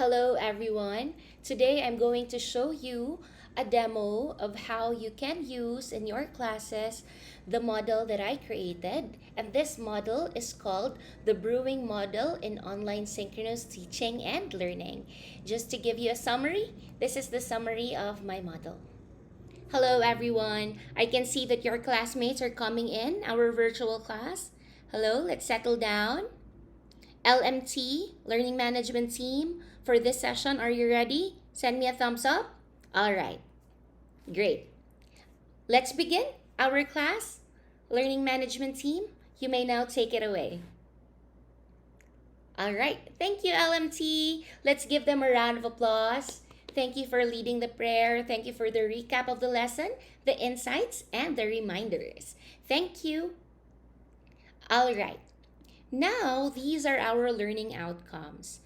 Hello everyone. Today I'm going to show you a demo of how you can use in your classes the model that I created. And this model is called the Brewing model in online synchronous teaching and learning. Just to give you a summary, this is the summary of my model. Hello everyone. I can see that your classmates are coming in our virtual class. Hello, let's settle down. LMT, Learning Management Team, for this session, are you ready? Send me a thumbs up. All right, great. Let's begin our class. Learning Management Team, you may now take it away. All right, thank you, LMT. Let's give them a round of applause. Thank you for leading the prayer. Thank you for the recap of the lesson, the insights, and the reminders. Thank you. All right. Now, these are our learning outcomes.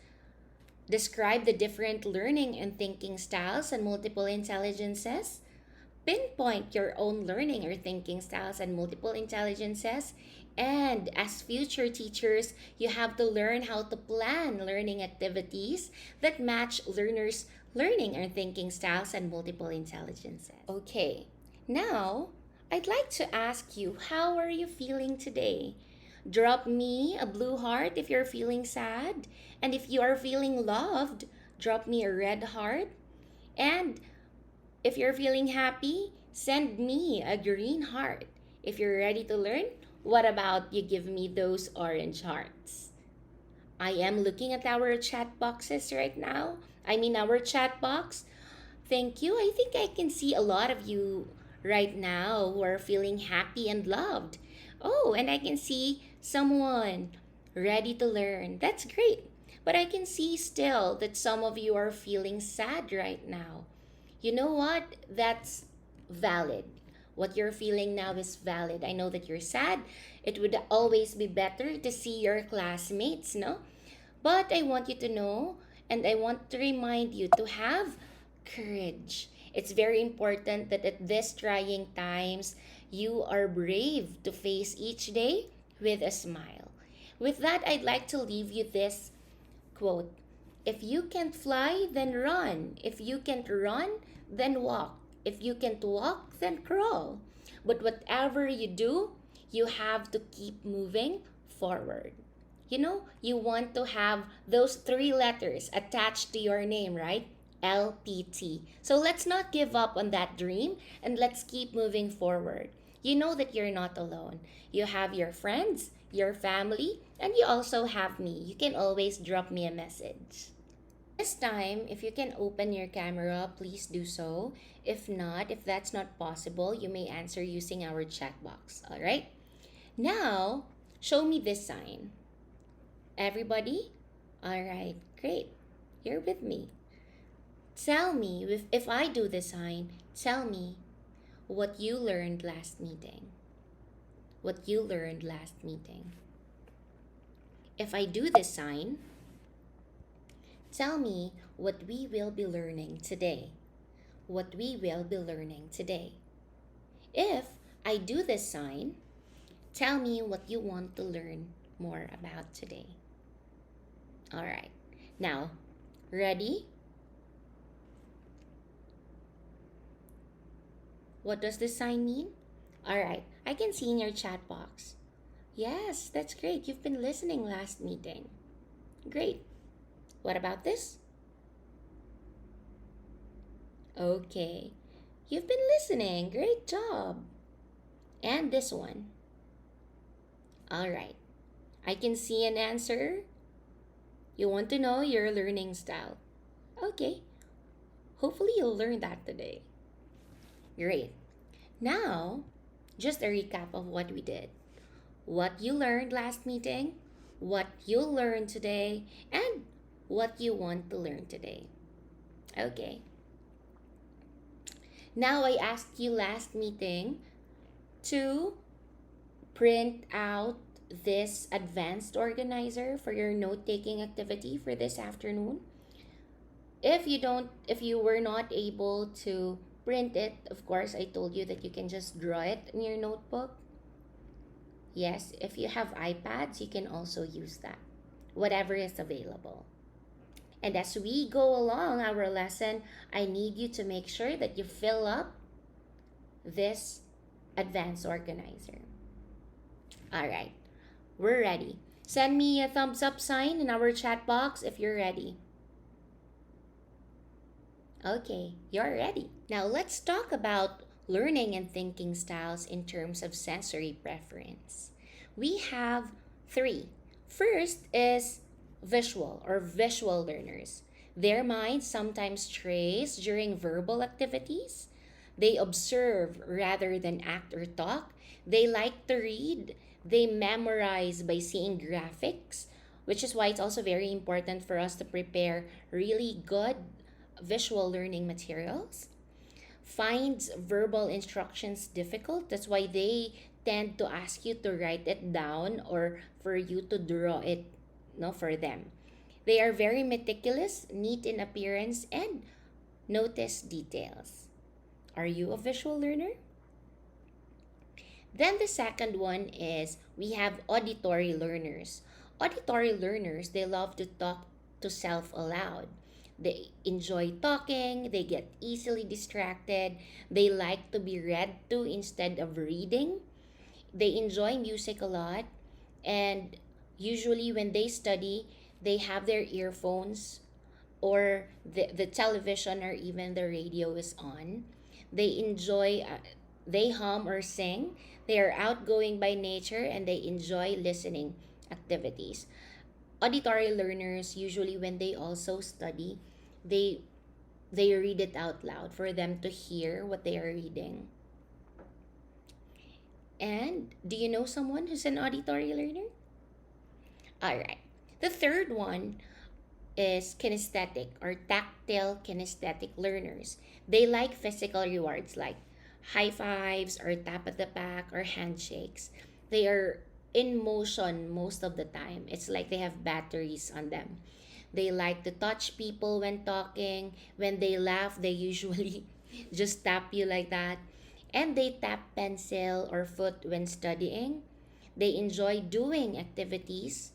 Describe the different learning and thinking styles and multiple intelligences. Pinpoint your own learning or thinking styles and multiple intelligences. And as future teachers, you have to learn how to plan learning activities that match learners' learning or thinking styles and multiple intelligences. Okay, now I'd like to ask you, how are you feeling today? Drop me a blue heart if you're feeling sad. And if you are feeling loved, drop me a red heart. And if you're feeling happy, send me a green heart. If you're ready to learn, what about you give me those orange hearts? I am looking at our chat boxes right now. Our chat box. Thank you. I think I can see a lot of you right now who are feeling happy and loved. Oh, and I can see someone ready to learn. That's great. But I can see still that some of you are feeling sad right now. You know what? That's valid. What you're feeling now is valid. I know that you're sad. It would always be better to see your classmates, no? But I want you to know, and I want to remind you to have courage. It's very important that at these trying times, you are brave to face each day with a smile. With that, I'd like to leave you this quote. If you can't fly, then run. If you can't run, then walk. If you can't walk, then crawl. But whatever you do, you have to keep moving forward. You want to have those three letters attached to your name, right? LPT. So let's not give up on that dream and let's keep moving forward. You know that you're not alone. You have your friends, your family, and you also have me. You can always drop me a message. This time, if you can open your camera, please do so. If not, if that's not possible, you may answer using our chat box. All right? Now, show me this sign. Everybody? All right, great. You're with me. Tell me, if I do the sign, tell me what you learned last meeting. What you learned last meeting. If I do this sign, tell me what we will be learning today. What we will be learning today. If I do this sign, tell me what you want to learn more about today. All right. Now, ready? What does this sign mean? All right, I can see in your chat box. Yes, that's great. You've been listening last meeting. Great. What about this? Okay. You've been listening. Great job. And this one. All right. I can see an answer. You want to know your learning style. Okay. Hopefully you'll learn that today. Great. Now, just a recap of what we did. What you learned last meeting, what you'll learn today, and what you want to learn today. Okay. Now, I asked you last meeting to print out this advanced organizer for your note-taking activity for this afternoon. If you were not able to print it, of course, I told you that you can just draw it in your notebook. Yes, if you have iPads, you can also use that. Whatever is available. And as we go along our lesson, I need you to make sure that you fill up this advanced organizer. All right, we're ready. Send me a thumbs up sign in our chat box if you're ready. Okay, you're ready. Now let's talk about learning and thinking styles in terms of sensory preference. We have three. First is visual or visual learners. Their mind sometimes strays during verbal activities. They observe rather than act or talk. They like to read. They memorize by seeing graphics, which is why it's also very important for us to prepare really good visual learning materials. Finds verbal instructions difficult. That's why they tend to ask you to write it down or for you to draw it, no, for them. They are very meticulous, neat in appearance, and notice details. Are you a visual learner? Then the second one is we have auditory learners. Auditory learners, they love to talk to self aloud. They enjoy talking, they get easily distracted, they like to be read to instead of reading. They enjoy music a lot, and usually when they study, they have their earphones or the television or even the radio is on. They enjoy, they hum or sing. They are outgoing by nature and they enjoy listening activities. Auditory learners, usually when they also study, they they read it out loud for them to hear what they are reading. And do you know someone who's an auditory learner? All right. The third one is kinesthetic or tactile kinesthetic learners. They like physical rewards like high fives or tap at the back or handshakes. They are in motion most of the time. It's like they have batteries on them. They like to touch people when talking. When they laugh, they usually just tap you like that. And they tap pencil or foot when studying. They enjoy doing activities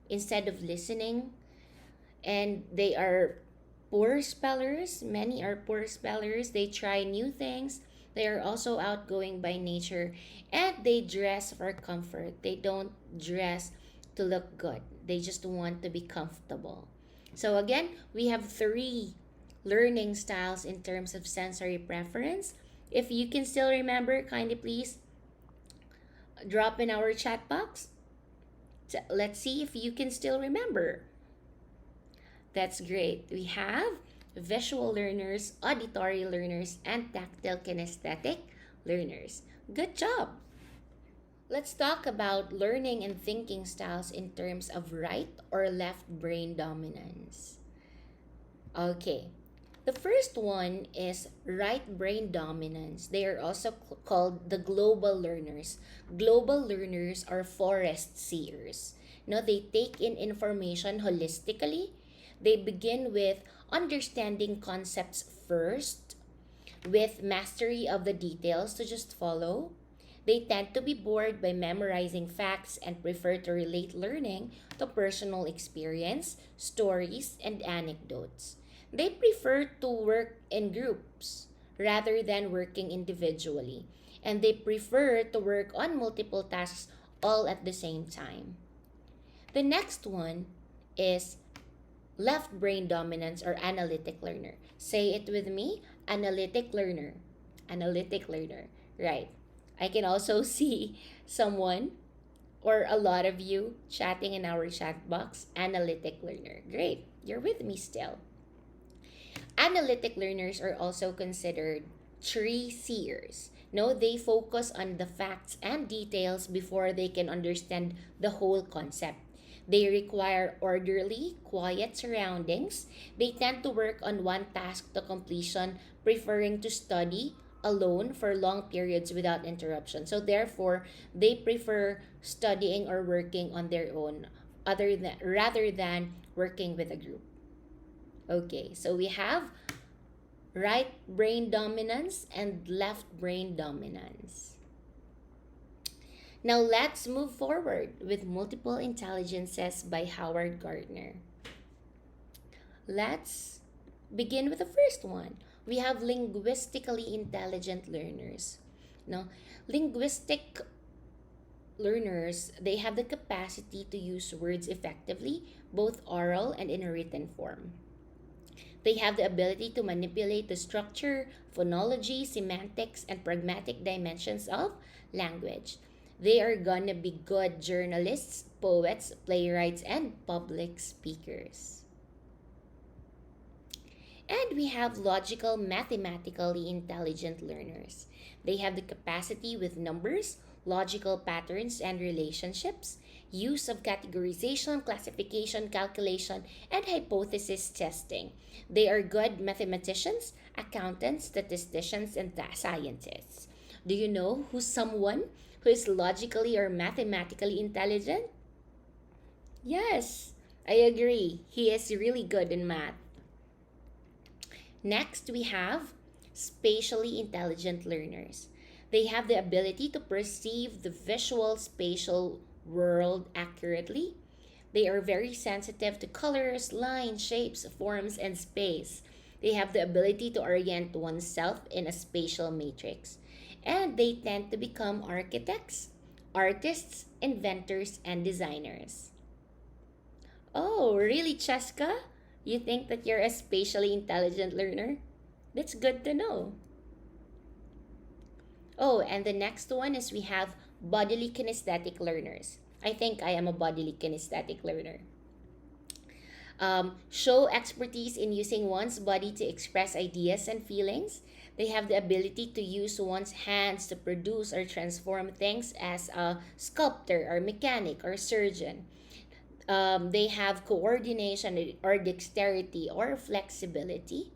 instead of listening. And they are poor spellers. Many are poor spellers. They try new things. They are also outgoing by nature. And they dress for comfort. They don't dress to look good, they just want to be comfortable. So, again, we have three learning styles in terms of sensory preference. If you can still remember, kindly please drop in our chat box. Let's see if you can still remember. That's great. We have visual learners, auditory learners, and tactile kinesthetic learners. Good job. Let's talk about learning and thinking styles in terms of right or left brain dominance. Okay. The first one is right brain dominance. They are also called the global learners. Global learners are forest seers. No, they take in information holistically. They begin with understanding concepts first, with mastery of the details to just follow. They tend to be bored by memorizing facts and prefer to relate learning to personal experience, stories, and anecdotes. They prefer to work in groups rather than working individually, and they prefer to work on multiple tasks all at the same time. The next one is left brain dominance or analytic learner. Say it with me, analytic learner. Analytic learner. Right. I can also see someone or a lot of you chatting in our chat box. Analytic learner. Great. You're with me still. Analytic learners are also considered tree seers. No, they focus on the facts and details before they can understand the whole concept. They require orderly, quiet surroundings. They tend to work on one task to completion, preferring to study alone for long periods without interruption. So therefore, they prefer studying or working on their own rather than working with a group. Okay, so we have right brain dominance and left brain dominance. Now let's move forward with multiple intelligences by Howard Gardner. Let's begin with the first one. We have linguistically intelligent learners. No, linguistic learners, they have the capacity to use words effectively, both oral and in a written form. They have the ability to manipulate the structure, phonology, semantics, and pragmatic dimensions of language. They are gonna be good journalists, poets, playwrights, and public speakers. And we have logical, mathematically intelligent learners. They have the capacity with numbers, logical patterns and relationships, use of categorization, classification, calculation, and hypothesis testing. They are good mathematicians, accountants, statisticians, and scientists. Do you know who's someone who is logically or mathematically intelligent? Yes, I agree. He is really good in math. Next, we have spatially intelligent learners. They have the ability to perceive the visual spatial world accurately. They are very sensitive to colors, lines, shapes, forms, and space. They have the ability to orient oneself in a spatial matrix. And they tend to become architects, artists, inventors, and designers. Oh, really, Cheska? You think that you're a spatially intelligent learner? That's good to know. Oh, and the next one is we have bodily kinesthetic learners. I think I am a bodily kinesthetic learner. Show expertise in using one's body to express ideas and feelings. They have the ability to use one's hands to produce or transform things as a sculptor or mechanic or surgeon. They have coordination or dexterity or flexibility.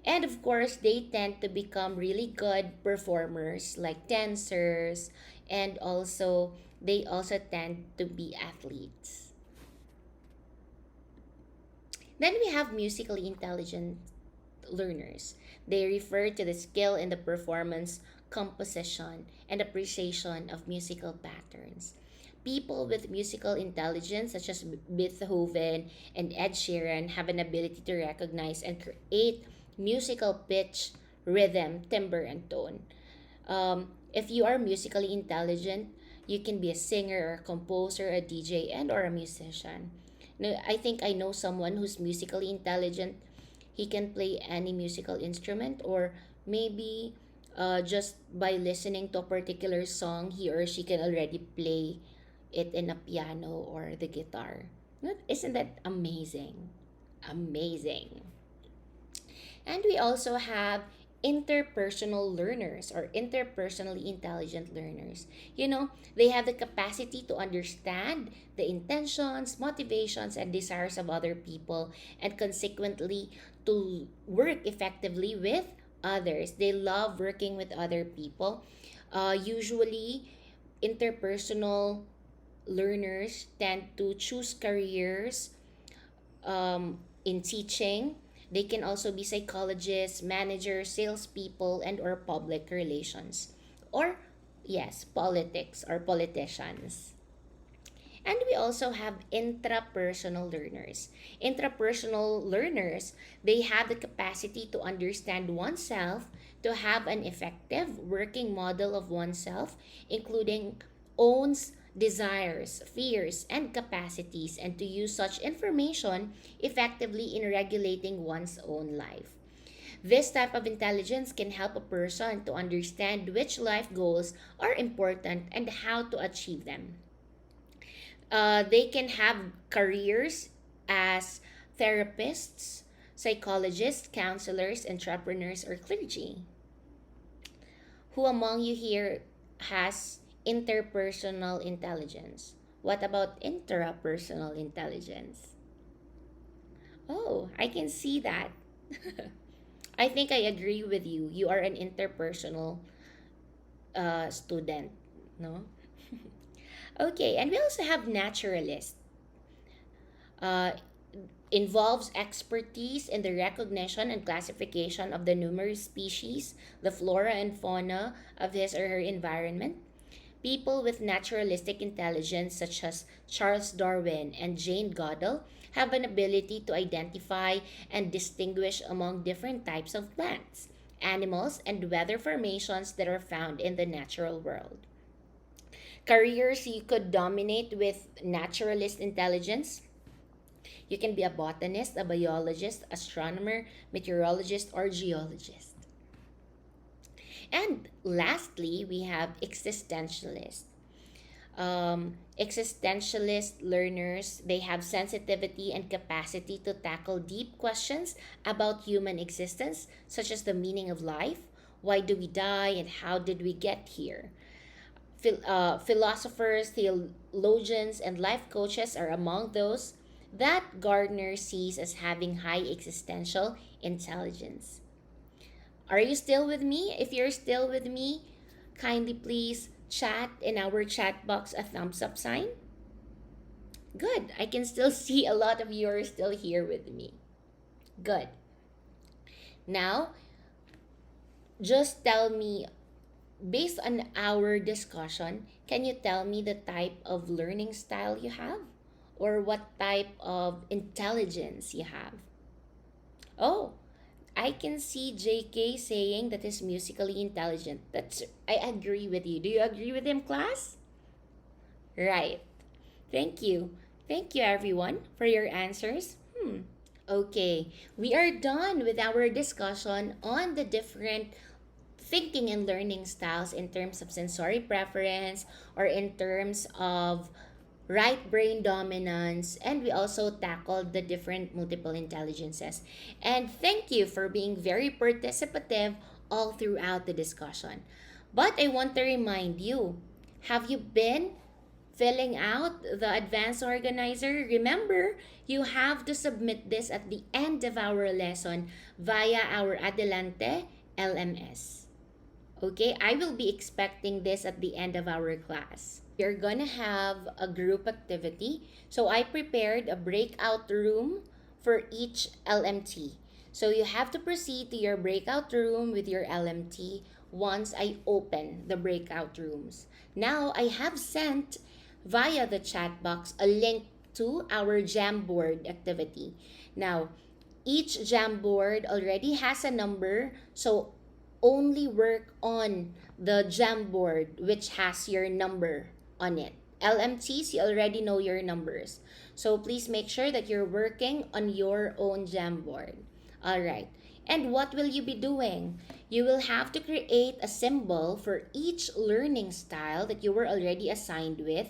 And of course, they tend to become really good performers like dancers, and also they also tend to be athletes. Then we have musically intelligent learners. They refer to the skill in the performance, composition, and appreciation of musical patterns. People with musical intelligence, such as Beethoven and Ed Sheeran, have an ability to recognize and create musical pitch, rhythm, timbre, and tone. If you are musically intelligent, you can be a singer or a composer, a DJ, and or a musician. Now, I think I know someone who's musically intelligent. He can play any musical instrument, or maybe just by listening to a particular song, he or she can already play it in a piano or the guitar. Isn't that amazing? Amazing. And we also have interpersonal learners or interpersonally intelligent learners. They have the capacity to understand the intentions, motivations, and desires of other people, and consequently to work effectively with others. They love working with other people. Usually, interpersonal learners tend to choose careers in teaching. They can also be psychologists, managers, salespeople, and or public relations. Or, yes, politics or politicians. And we also have intrapersonal learners. Intrapersonal learners, they have the capacity to understand oneself, to have an effective working model of oneself, including owns desires, fears, and capacities, and to use such information effectively in regulating one's own life. This type of intelligence can help a person to understand which life goals are important and how to achieve them. They can have careers as therapists, psychologists, counselors, entrepreneurs, or clergy. Who among you here has interpersonal intelligence? What about intrapersonal intelligence? Oh, I can see that. I think I agree with you. You are an interpersonal student, no? Okay, and we also have naturalist. Uh, Involves expertise in the recognition and classification of the numerous species, the flora and fauna of his or her environment. People with naturalistic intelligence, such as Charles Darwin and Jane Goodall, have an ability to identify and distinguish among different types of plants, animals, and weather formations that are found in the natural world. Careers you could dominate with naturalist intelligence. You can be a botanist, a biologist, astronomer, meteorologist, or geologist. And lastly, we have existentialists. Existentialist learners, they have sensitivity and capacity to tackle deep questions about human existence, such as the meaning of life, why do we die, and how did we get here. Philosophers, theologians, and life coaches are among those that Gardner sees as having high existential intelligence. Are you still with me? If you're still with me, kindly please chat in our chat box a thumbs up sign. Good. I can still see a lot of you are still here with me. Good. Now, just tell me, based on our discussion, can you tell me the type of learning style you have? Or what type of intelligence you have? Oh, I can see JK saying that is musically intelligent. I agree with you. Do you agree with him, class? Right. Thank you. Thank you everyone for your answers. Okay, we are done with our discussion on the different thinking and learning styles in terms of sensory preference or in terms of right brain dominance, and we also tackled the different multiple intelligences. And thank you for being very participative all throughout the discussion. But I want to remind you, have you been filling out the advanced organizer? Remember, you have to submit this at the end of our lesson via our Adelante LMS. Okay, I will be expecting this at the end of our class. We're gonna have a group activity. So I prepared a breakout room for each LMT. So you have to proceed to your breakout room with your LMT once I open the breakout rooms. Now I have sent via the chat box a link to our Jamboard activity. Now, each Jamboard already has a number, so only work on the Jamboard which has your number on it. LMTs, you already know your numbers. So please make sure that you're working on your own Jamboard. All right. And what will you be doing? You will have to create a symbol for each learning style that you were already assigned with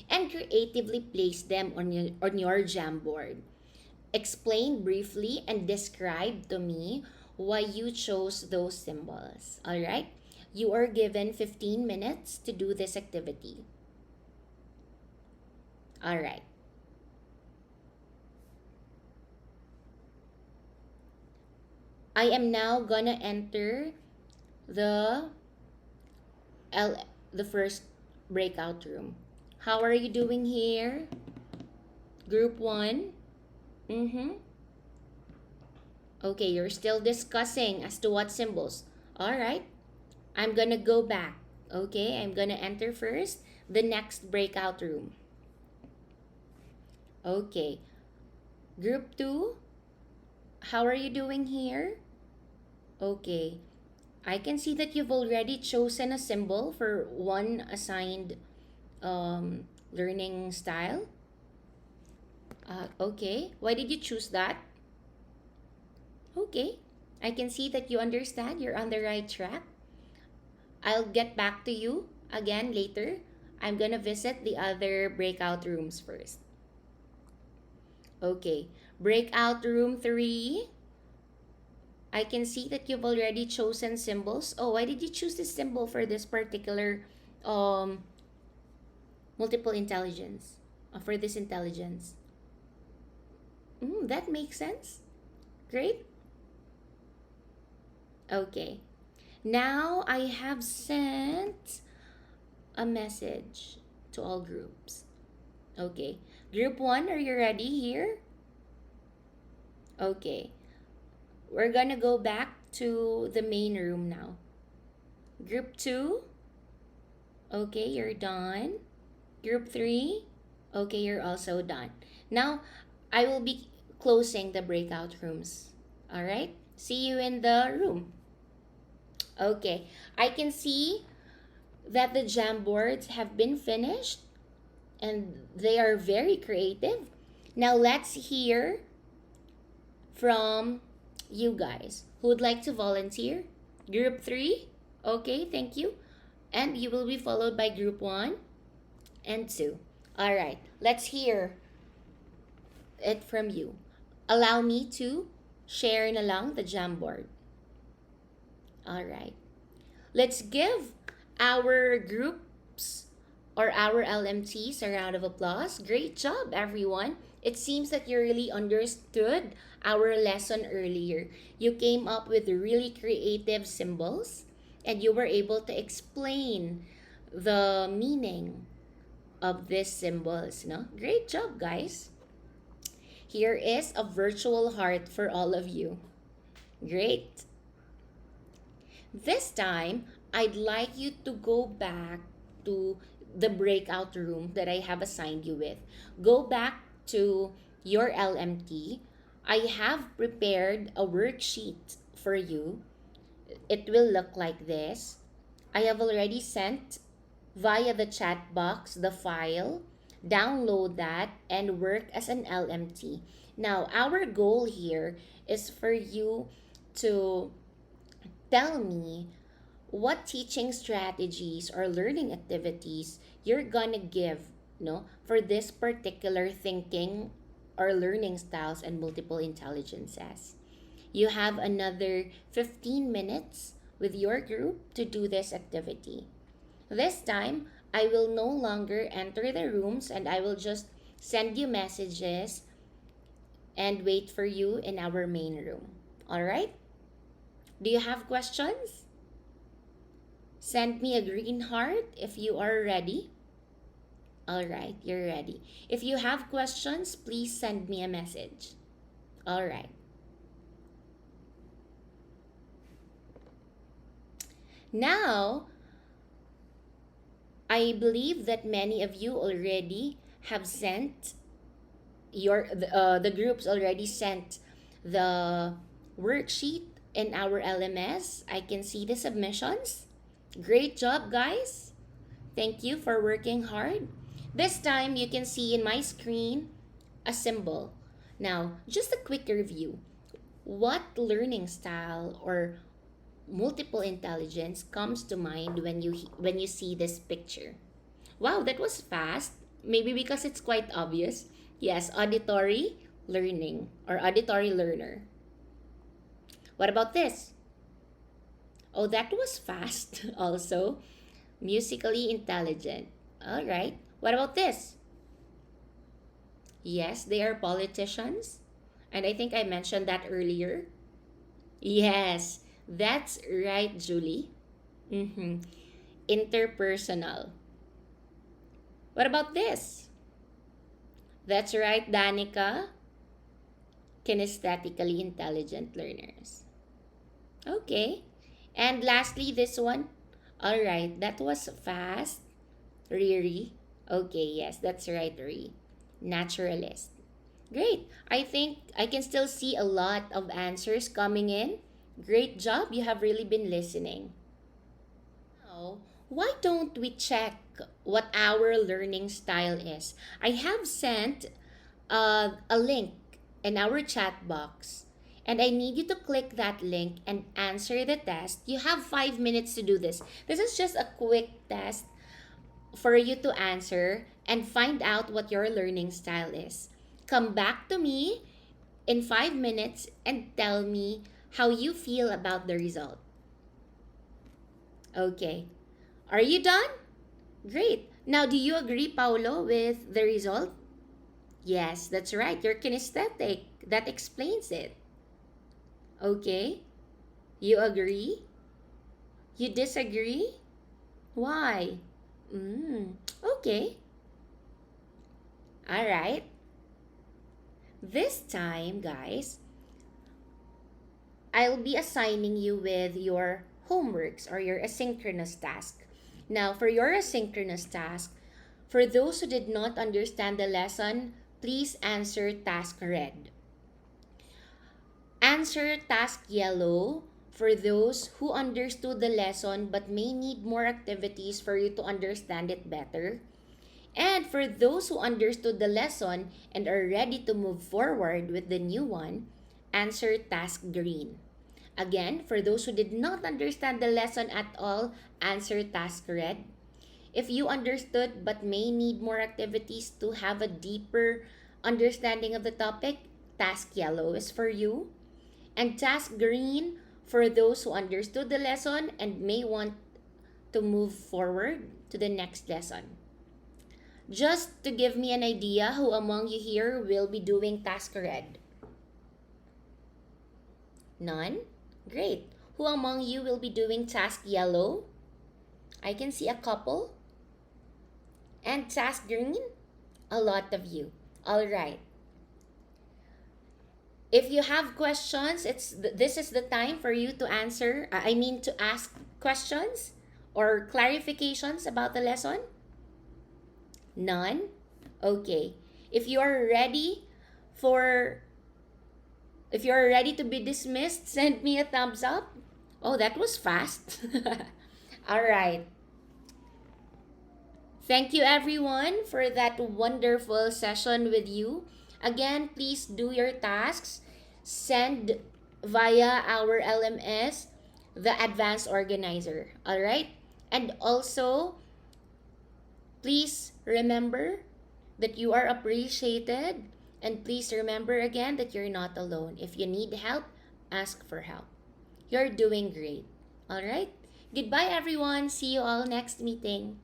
and creatively place them on your Jamboard. Explain briefly and describe to me why you chose those symbols. All right? You are given 15 minutes to do this activity. All right. I am now gonna enter the the first breakout room. How are you doing here? Group 1? Mm-hmm. Okay, you're still discussing as to what symbols. All right. I'm gonna go back. Okay, I'm gonna enter first the next breakout room. Okay. Group 2, how are you doing here? Okay. I can see that you've already chosen a symbol for one assigned learning style. Okay. Why did you choose that? Okay. I can see that you understand. You're on the right track. I'll get back to you again later. I'm gonna visit the other breakout rooms first. Okay. Breakout room 3. I can see that you've already chosen symbols. Oh, why did you choose this symbol for this particular um multiple intelligence? For this intelligence? That makes sense. Great. Okay. Now I have sent a message to all groups. Okay. Group 1, are you ready here? Okay. We're gonna go back to the main room now. Group 2? Okay, you're done. Group 3? Okay, you're also done. Now, I will be closing the breakout rooms. All right? See you in the room. Okay. I can see that the Jamboards have been finished and they are very creative. Now let's hear from you guys who would like to volunteer. Group 3, okay, thank you. And you will be followed by Group 1 and 2. All right, let's hear it from you. Allow me to share na lang the Jamboard. All right. Let's give our groups or our LMTs a round of applause. Great job, everyone. It seems that you really understood our lesson earlier. You came up with really creative symbols and you were able to explain the meaning of these symbols, no? Great job, guys. Here is a virtual heart for all of you. Great. This time, I'd like you to go back to the breakout room that I have assigned you with. Go back to your LMT. I have prepared a worksheet for you. It will look like this. I have already sent via the chat box the file. Download that and work as an LMT. Now, our goal here is for you to tell me what teaching strategies or learning activities you're gonna give, no, for this particular thinking or learning styles and multiple intelligences. You have another 15 minutes with your group to do this activity. This time, I will no longer enter the rooms and I will just send you messages and wait for you in our main room. All right? Do you have questions? Send me a green heart if you are ready. All right, you're ready. If you have questions, please send me a message. All right. Now, I believe that many of you already have sent the groups already sent the worksheet in our LMS. I can see the submissions. Great job, guys. Thank you for working hard. This time, you can see in my screen a symbol. Now, just a quick review. What learning style or multiple intelligence comes to mind when you see this picture? Wow, that was fast. Maybe because it's quite obvious. Yes, auditory learning or auditory learner. What about this? Oh, that was fast also. Musically intelligent. All right. What about this? Yes, they are politicians. And I think I mentioned that earlier. Yes, that's right, Julie. Mm-hmm. Interpersonal. What about this? That's right, Danica. Kinesthetically intelligent learners. Okay. And lastly, this one. All right, that was fast. Riri. Okay, yes, that's right, Riri. Naturalist. Great. I think I can still see a lot of answers coming in. Great job. You have really been listening. Now, why don't we check what our learning style is? I have sent a link in our chat box. And I need you to click that link and answer the test. You have 5 minutes to do this. This is just a quick test for you to answer and find out what your learning style is. Come back to me in 5 minutes and tell me how you feel about the result. Okay. Are you done? Great. Now, do you agree, Paulo, with the result? Yes, that's right. You're kinesthetic. That explains it. Okay. You agree? You disagree? Why? Okay. All right. This time, guys, I'll be assigning you with your homeworks or your asynchronous task. Now, for your asynchronous task, for those who did not understand the lesson please answer task red. Answer task yellow for those who understood the lesson but may need more activities for you to understand it better. And for those who understood the lesson and are ready to move forward with the new one, answer task green. Again, for those who did not understand the lesson at all, answer task red. If you understood but may need more activities to have a deeper understanding of the topic, task yellow is for you. And task green for those who understood the lesson and may want to move forward to the next lesson. Just to give me an idea, who among you here will be doing task red? None? Great. Who among you will be doing task yellow? I can see a couple. And task green? A lot of you. All right. If you have questions, this is the time for you to answer. To ask questions or clarifications about the lesson. None? Okay. If you are ready to be dismissed, send me a thumbs up. Oh, that was fast. All right. Thank you everyone for that wonderful session with you. Again, please do your tasks. Send via our LMS, the advanced organizer. All right? And also, please remember that you are appreciated. And please remember again that you're not alone. If you need help, ask for help. You're doing great. All right? Goodbye, everyone. See you all next meeting.